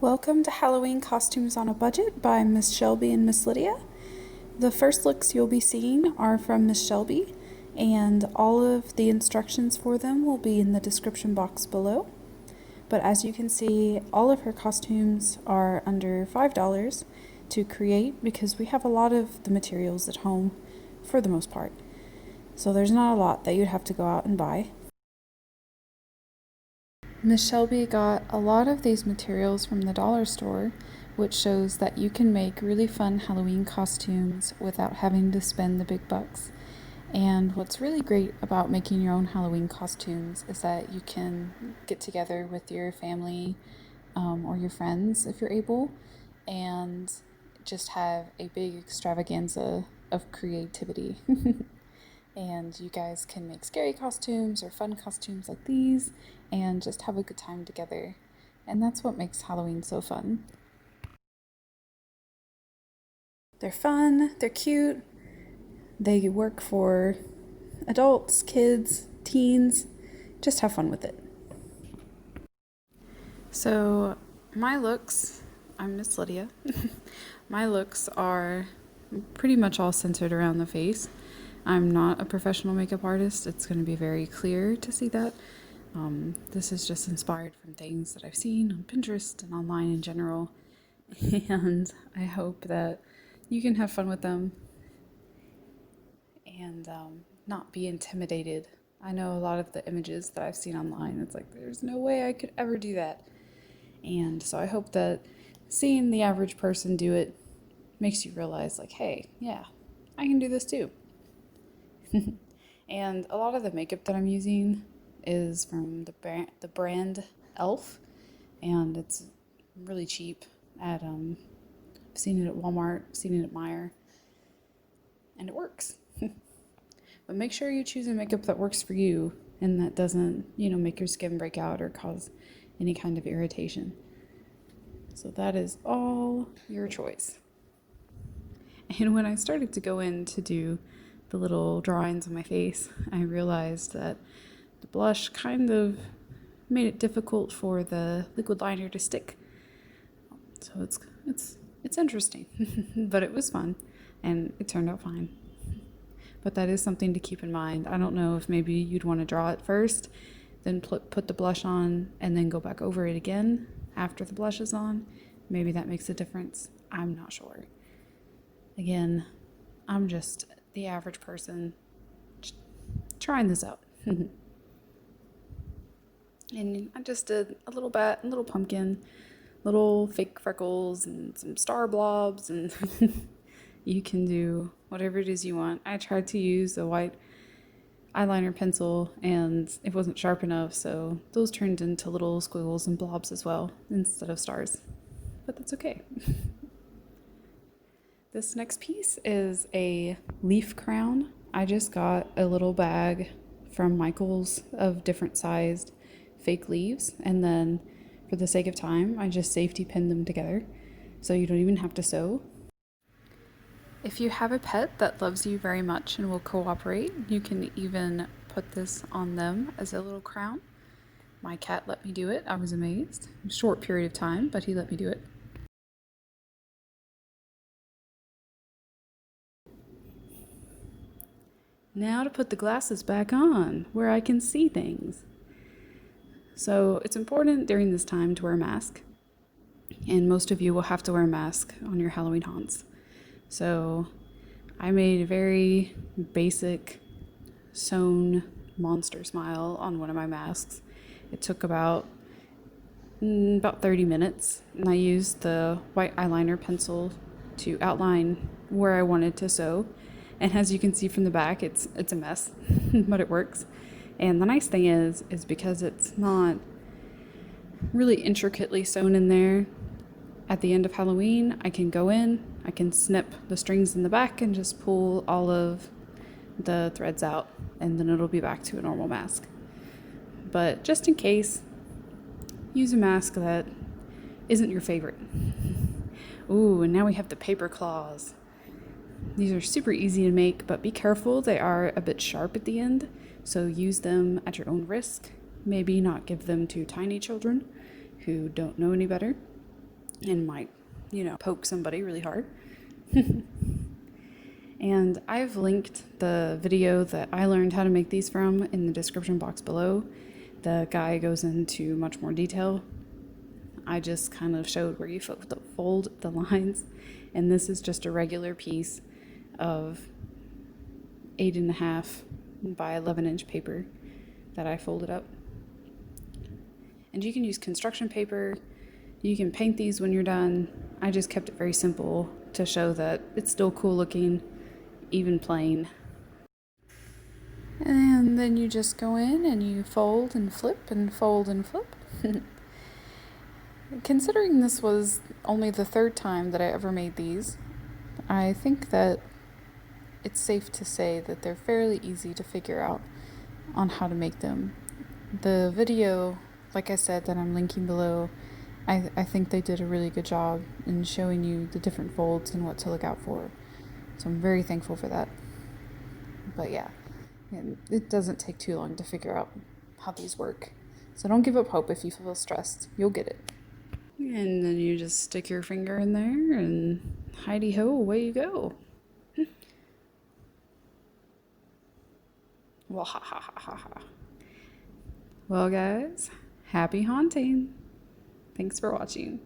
Welcome to Halloween Costumes on a Budget by Miss Shelby and Miss Lydia. The first looks you'll be seeing are from Miss Shelby, and all of the instructions for them will be in the description box below. But as you can see, all of her costumes are under $5 to create because we have a lot of the materials at home for the most part. So there's not a lot that you'd have to go out and buy. Miss Shelby got a lot of these materials from the dollar store, which shows that you can make really fun Halloween costumes without having to spend the big bucks. And what's really great about making your own Halloween costumes is that you can get together with your family or your friends if you're able and just have a big extravaganza of creativity. And you guys can make scary costumes or fun costumes like these and just have a good time together. And that's what makes Halloween so fun. They're fun, they're cute, they work for adults, kids, teens. Just have fun with it. So my looks, I'm Miss Lydia. My looks are pretty much all centered around the face. I'm not a professional makeup artist. It's going to be very clear to see that. This is just inspired from things that I've seen on Pinterest and online in general. And I hope that you can have fun with them and not be intimidated. I know a lot of the images that I've seen online, it's like, there's no way I could ever do that. And so I hope that seeing the average person do it makes you realize, like, hey, yeah, I can do this too. And a lot of the makeup that I'm using is from the brand Elf, and it's really cheap at I've seen it at Walmart, seen it at Meijer, and it works. But make sure you choose a makeup that works for you and that doesn't, make your skin break out or cause any kind of irritation. So that is all your choice. And when I started to go in to do the little drawings on my face, I realized that the blush kind of made it difficult for the liquid liner to stick. So it's interesting, but it was fun and it turned out fine. But that is something to keep in mind. I don't know if maybe you'd want to draw it first, then put the blush on and then go back over it again after the blush is on. Maybe that makes a difference. I'm not sure. Again, I'm just the average person trying this out. And I just did a little bat, a little pumpkin, little fake freckles and some star blobs, and you can do whatever it is you want. I tried to use a white eyeliner pencil and it wasn't sharp enough, so those turned into little squiggles and blobs as well instead of stars, but that's okay. This next piece is a leaf crown. I just got a little bag from Michael's of different sized fake leaves, and then for the sake of time, I just safety pinned them together so you don't even have to sew. If you have a pet that loves you very much and will cooperate, you can even put this on them as a little crown. My cat let me do it. I was amazed. A short period of time, but he let me do it. Now to put the glasses back on, where I can see things. So it's important during this time to wear a mask, and most of you will have to wear a mask on your Halloween haunts. So I made a very basic sewn monster smile on one of my masks. It took about 30 minutes, and I used the white eyeliner pencil to outline where I wanted to sew. And as you can see from the back, it's a mess, but it works. And the nice thing is because it's not really intricately sewn in there, at the end of Halloween, I can go in, I can snip the strings in the back and just pull all of the threads out, and then it'll be back to a normal mask. But just in case, use a mask that isn't your favorite. Ooh, and now we have the paper claws. These are super easy to make, but be careful. They are a bit sharp at the end, so use them at your own risk. Maybe not give them to tiny children who don't know any better. and might, poke somebody really hard. And I've linked the video that I learned how to make these from in the description box below. The guy goes into much more detail. I just kind of showed where you fold the lines, and this is just a regular piece of 8.5 by 11-inch paper that I folded up. And you can use construction paper. You can paint these when you're done. I just kept it very simple to show that it's still cool looking, even plain. And then you just go in and you fold and flip and fold and flip. Considering this was only the third time that I ever made these, I think that it's safe to say that they're fairly easy to figure out on how to make them. The video, like I said, that I'm linking below, I think they did a really good job in showing you the different folds and what to look out for. So I'm very thankful for that. But yeah, it doesn't take too long to figure out how these work. So don't give up hope if you feel stressed. You'll get it. And then you just stick your finger in there and hidey-ho, away you go. Well, ha ha ha ha ha. Well, guys, happy haunting. Thanks for watching.